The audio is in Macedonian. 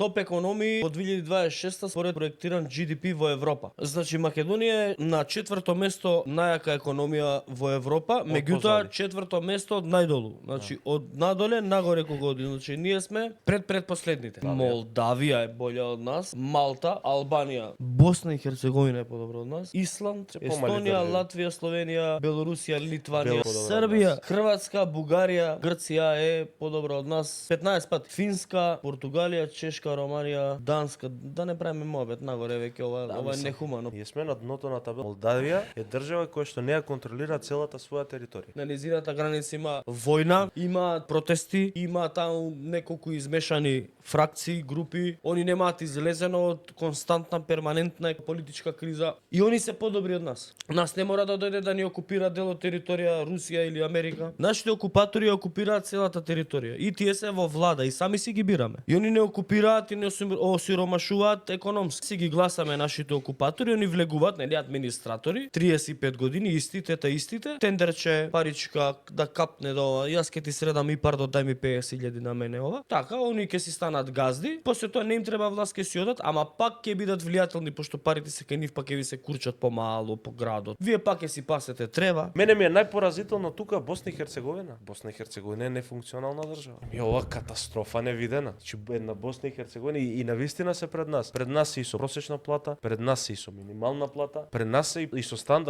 топ економии во 2026 според проектиран GDP во Европа. Значи Македонија е на 4-то место најака економија во Европа, меѓутоа 4-то место од најдолу. Значи од надоле нагоре кога оди. Значи ние сме предпоследните. Молдавија е болја од нас, Малта, Албанија, Босна и Херцеговина е подобро од нас, Исланд, Естонија, Латвија, Словенија, Белорусија, Литванија, Србија, Хрватска, Бугарија, Грција е подобро од нас 15 пати. Финска, Португалија, Чешка, Романија, Данска, да не правиме мобет нагоре веќе ова е нехумано. Ние сме на дното на табела. Молдавија е држава која што не ја контролира целата своја територија. На низината граница има војна, има протести, има таму неколку измешани фракции, групи. Они немаат излезено од константна, перманентна политичка криза и они се подобри од нас. Нас не мора да дојде да ни окупира дел од територија Русија или Америка. Нашите окупатори ја окупираат целата територија и тие се во влада и сами си ги бираме. И они не окупираат и не осиромашуваат економски. Си ги гласаме нашите окупатори, они влегуваат, нели администратори, 35 години истите. Тендерче, паричка да капне до ова. Јас ќе ти средам и пардо, дај ми 50.000 на мене ова. Така, они ќе си станат газди, после тоа не им треба власт, ќе си одат, ама пак ќе бидат влијателни пошто парите се кај нив, пак ќе ви се курчат помало по градот. Вие пак ќе си пасете треба. Мене ми е најпоразително тука Босна и Херцеговина. Босна и Херцеговина е нефункционална држава. И ова катастрофа невидена. Значи една Босна и Херцеговина и навистина се пред нас. Пред нас се и со просечна плата, пред нас се и со минимална плата, пред нас се и со стандард